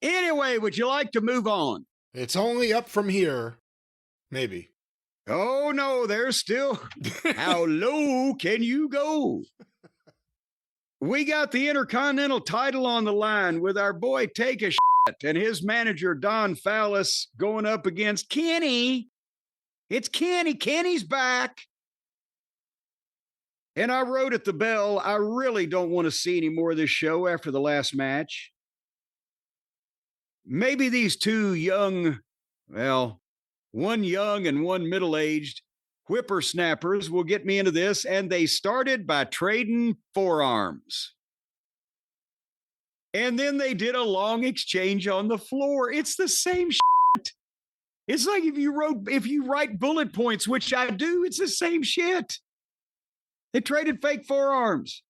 Anyway, would you like to move on? It's only up from here. Maybe. Oh, no, there's still. How low can you go? We got the Intercontinental title on the line with our boy Takeshita and his manager Don Fallis going up against Kenny. It's Kenny. Kenny's back. And I wrote at the bell, I really don't want to see any more of this show after the last match. Maybe these two young, well, one young and one middle-aged whippersnappers will get me into this, and they started by trading forearms. And then they did a long exchange on the floor. It's the same shit. It's like if you write bullet points, which I do, it's the same shit. They traded fake forearms.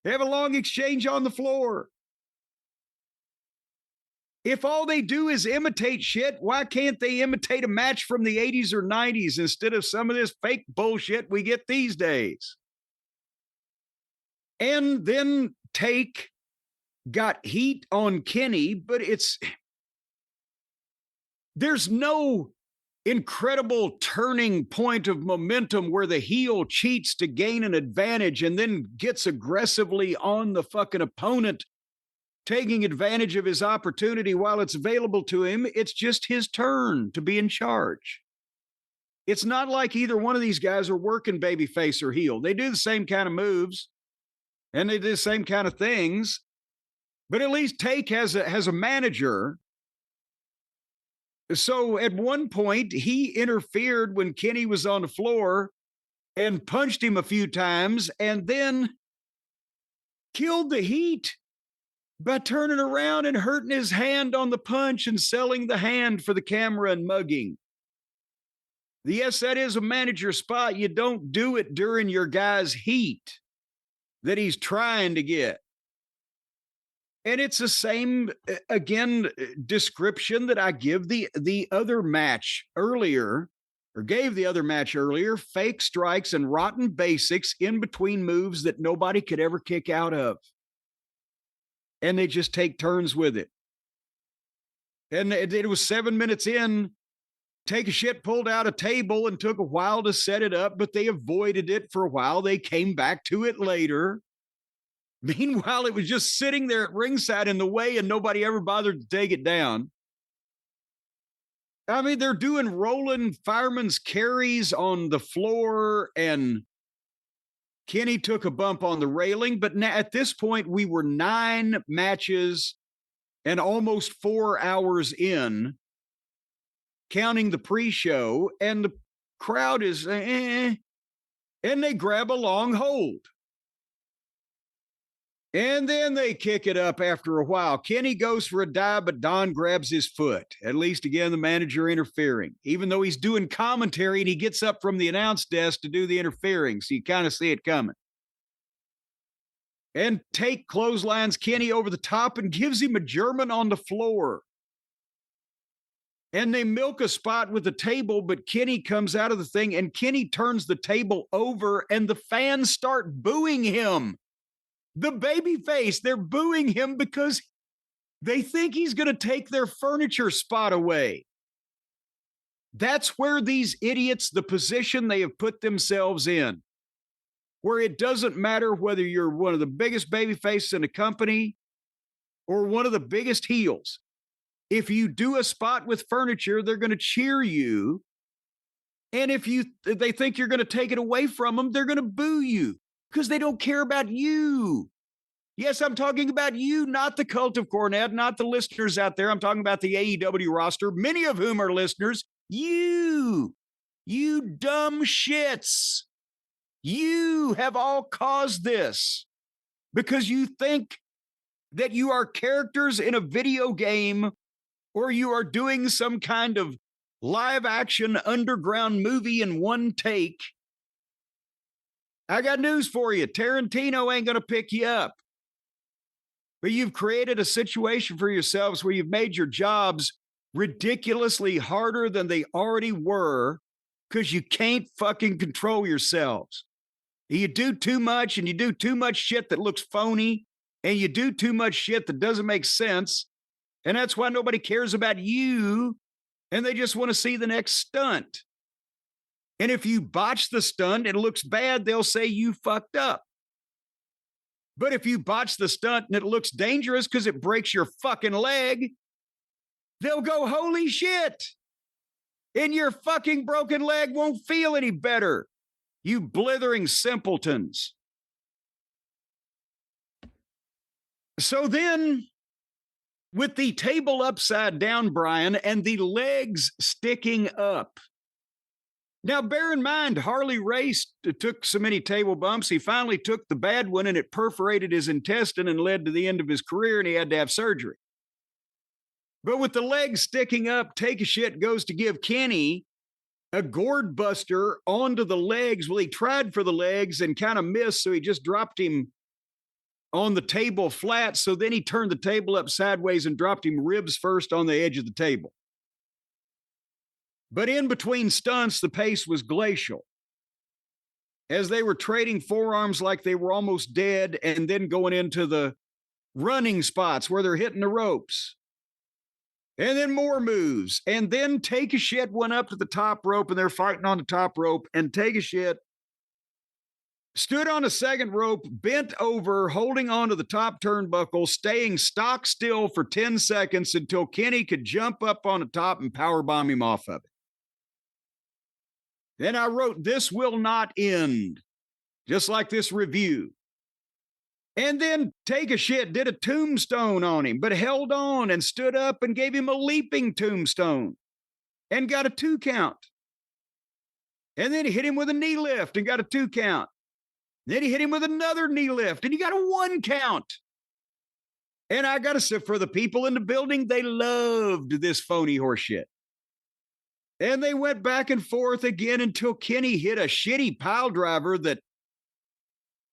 They have a long exchange on the floor. If all they do is imitate shit, why can't they imitate a match from the 80s or 90s instead of some of this fake bullshit we get these days? And then Take got heat on Kenny, but there's no incredible turning point of momentum where the heel cheats to gain an advantage and then gets aggressively on the fucking opponent, taking advantage of his opportunity while it's available to him. It's just his turn to be in charge. It's not like either one of these guys are working babyface or heel. They do the same kind of moves and they do the same kind of things, but at least Take has a manager. So at one point, he interfered when Kenny was on the floor and punched him a few times and then killed the heat by turning around and hurting his hand on the punch and selling the hand for the camera and mugging. Yes, that is a manager spot. You don't do it during your guy's heat that he's trying to get. And it's the same, again, description that I give the other match earlier, or gave the other match earlier, fake strikes and rotten basics in between moves that nobody could ever kick out of. And they just take turns with it. And it was 7 minutes in. Take a shit pulled out a table and took a while to set it up, but they avoided it for a while. They came back to it later. Meanwhile, it was just sitting there at ringside in the way and nobody ever bothered to take it down. I mean, they're doing rolling fireman's carries on the floor and Kenny took a bump on the railing, but now at this point, we were 9 matches and almost 4 hours in, counting the pre-show, and the crowd is, and they grab a long hold. And then they kick it up after a while. Kenny goes for a dive, but Don grabs his foot. At least, again, the manager interfering, even though he's doing commentary and he gets up from the announce desk to do the interfering. So you kind of see it coming. And Take clotheslines Kenny over the top and gives him a German on the floor. And they milk a spot with the table, but Kenny comes out of the thing and Kenny turns the table over and the fans start booing him. The babyface, they're booing him because they think he's going to take their furniture spot away. That's where these idiots, the position they have put themselves in, where it doesn't matter whether you're one of the biggest babyfaces in the company or one of the biggest heels. If you do a spot with furniture, they're going to cheer you. And if they think you're going to take it away from them, they're going to boo you. Because they don't care about you. Yes, I'm talking about you, not the cult of Cornette, not the listeners out there. I'm talking about the AEW roster, many of whom are listeners. You dumb shits. You have all caused this because you think that you are characters in a video game or you are doing some kind of live action underground movie in one take. I got news for you. Tarantino ain't going to pick you up. But you've created a situation for yourselves where you've made your jobs ridiculously harder than they already were because you can't fucking control yourselves. You do too much and you do too much shit that looks phony and you do too much shit that doesn't make sense. And that's why nobody cares about you, and they just want to see the next stunt. And if you botch the stunt and it looks bad, they'll say you fucked up. But if you botch the stunt and it looks dangerous because it breaks your fucking leg, they'll go, holy shit. And your fucking broken leg won't feel any better. You blithering simpletons. So then, with the table upside down, Brian, and the legs sticking up. Now, bear in mind, Harley Race took so many table bumps, he finally took the bad one and it perforated his intestine and led to the end of his career, and he had to have surgery. But with the legs sticking up, Takeshita goes to give Kenny a gourd buster onto the legs. Well, he tried for the legs and kind of missed, so he just dropped him on the table flat. So then he turned the table up sideways and dropped him ribs first on the edge of the table. But in between stunts, the pace was glacial. As they were trading forearms like they were almost dead and then going into the running spots where they're hitting the ropes. And then more moves. And then Takeshita went up to the top rope and they're fighting on the top rope. And Takeshita stood on the second rope, bent over, holding onto the top turnbuckle, staying stock still for 10 seconds until Kenny could jump up on the top and powerbomb him off of it. Then I wrote, this will not end, just like this review. And then Takeshita did a tombstone on him, but held on and stood up and gave him a leaping tombstone and got a 2 count. And then he hit him with a knee lift and got a 2 count. Then he hit him with another knee lift and he got a 1 count. And I got to say, for the people in the building, they loved this phony horseshit. And they went back and forth again until Kenny hit a shitty pile driver that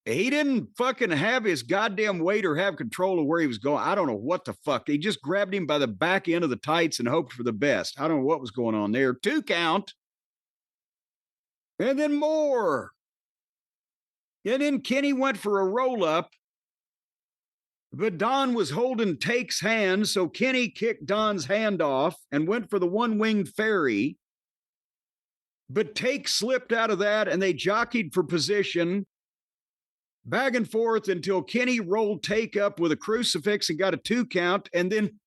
he didn't fucking have his goddamn weight or have control of where he was going. I don't know what the fuck. He just grabbed him by the back end of the tights and hoped for the best. I don't know what was going on there. 2 count. And then more. And then Kenny went for a roll-up. But Don was holding Take's hand, so Kenny kicked Don's hand off and went for the one-winged fairy. But Take slipped out of that, and they jockeyed for position, back and forth until Kenny rolled Take up with a crucifix and got a 2 count, and then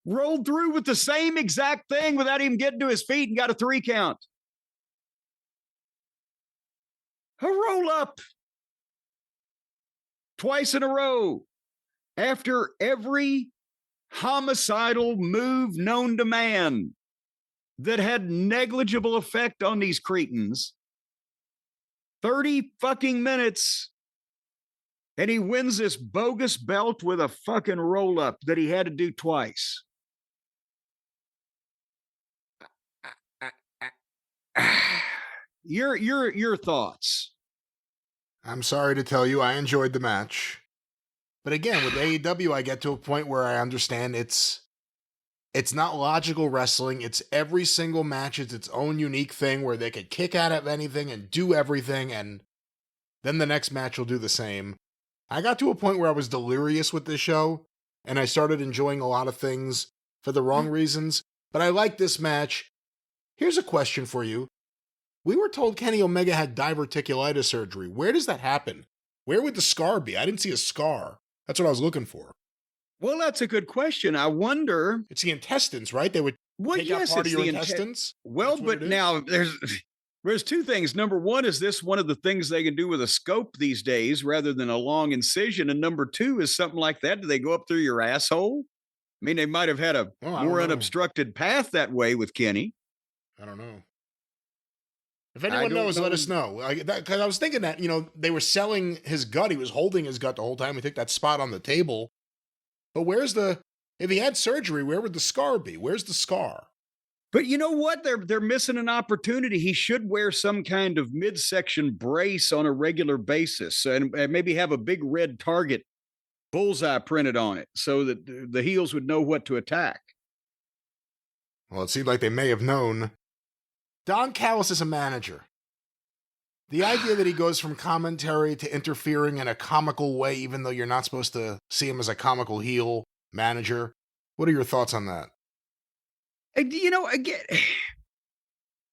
rolled through with the same exact thing without even getting to his feet and got a 3 count. A roll-up. Twice in a row, after every homicidal move known to man that had negligible effect on these cretins. 30 fucking minutes, and he wins this bogus belt with a fucking roll-up that he had to do twice. Your thoughts? I'm sorry to tell you, I enjoyed the match. But again, with AEW, I get to a point where I understand it's not logical wrestling. It's every single match is its own unique thing where they could kick out of anything and do everything, and then the next match will do the same. I got to a point where I was delirious with this show, and I started enjoying a lot of things for the wrong reasons. But I like this match. Here's a question for you. We were told Kenny Omega had diverticulitis surgery. Where does that happen? Where would the scar be? I didn't see a scar. That's what I was looking for. Well, that's a good question. I wonder. It's the intestines, right? They would take out part of your intestines? Well, but now there's 2 things. Number one, is this one of the things they can do with a scope these days rather than a long incision? And number 2, is something like that, do they go up through your asshole? I mean, they might have had a more unobstructed path that way with Kenny. I don't know. If anyone knows, let us know. Because I was thinking that, they were selling his gut. He was holding his gut the whole time. We took that spot on the table. But if he had surgery, where would the scar be? Where's the scar? But you know what? They're missing an opportunity. He should wear some kind of midsection brace on a regular basis and maybe have a big red target bullseye printed on it so that the heels would know what to attack. Well, it seemed like they may have known. Don Callis is a manager. The idea that he goes from commentary to interfering in a comical way, even though you're not supposed to see him as a comical heel manager, What are your thoughts on that? You know, again,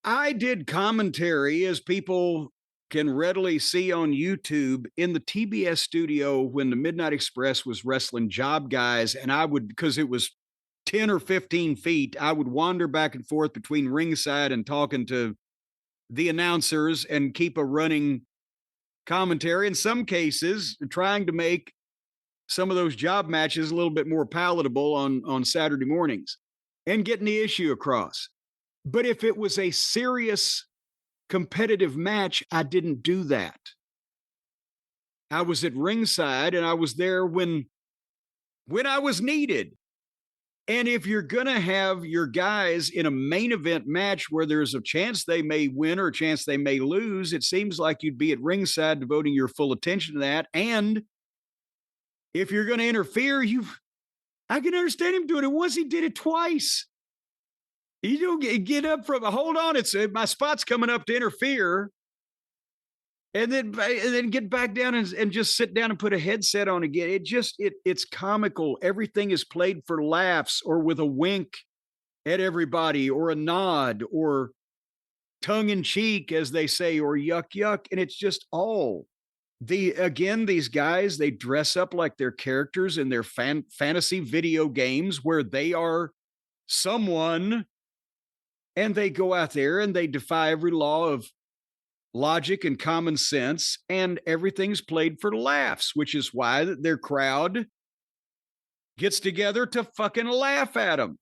I did commentary, as people can readily see on YouTube, in the TBS studio when the Midnight Express was wrestling job guys. And I would, because it was 10 or 15 feet, I would wander back and forth between ringside and talking to the announcers and keep a running commentary. In some cases, trying to make some of those job matches a little bit more palatable on Saturday mornings and getting the issue across. But if it was a serious competitive match, I didn't do that. I was at ringside and I was there when I was needed. And if you're going to have your guys in a main event match where there's a chance they may win or a chance they may lose, it seems like you'd be at ringside devoting your full attention to that. And if you're going to interfere, I can understand him doing it once. He did it twice. You don't get up from, hold on, it's my spot's coming up to interfere. And then get back down and just sit down and put a headset on again. It's comical. Everything is played for laughs or with a wink at everybody or a nod or tongue in cheek, as they say, or yuck, yuck. And it's just all these guys, they dress up like their characters in their fantasy video games where they are someone, and they go out there and they defy every law of logic and common sense, and everything's played for laughs, which is why their crowd gets together to fucking laugh at them.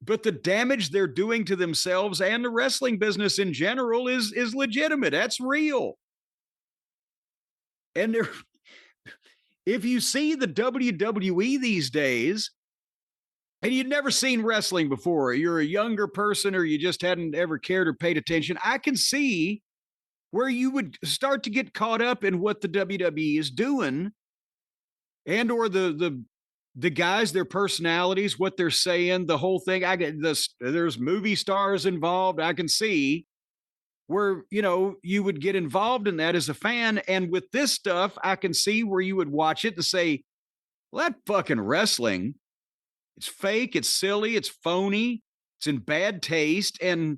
But the damage they're doing to themselves and the wrestling business in general is legitimate. That's real. And if you see the WWE these days, and you'd never seen wrestling before, you're a younger person or you just hadn't ever cared or paid attention, I can see where you would start to get caught up in what the WWE is doing, and or the guys, their personalities, what they're saying, the whole thing. There's movie stars involved. I can see where, you would get involved in that as a fan. And with this stuff, I can see where you would watch it and say, well, that fucking wrestling, it's fake, it's silly, it's phony, it's in bad taste. And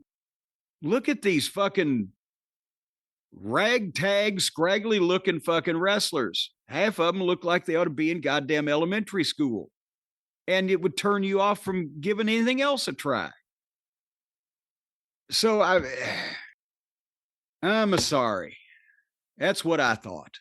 look at these fucking ragtag, scraggly looking fucking wrestlers. Half of them look like they ought to be in goddamn elementary school. And it would turn you off from giving anything else a try. So I'm sorry. That's what I thought.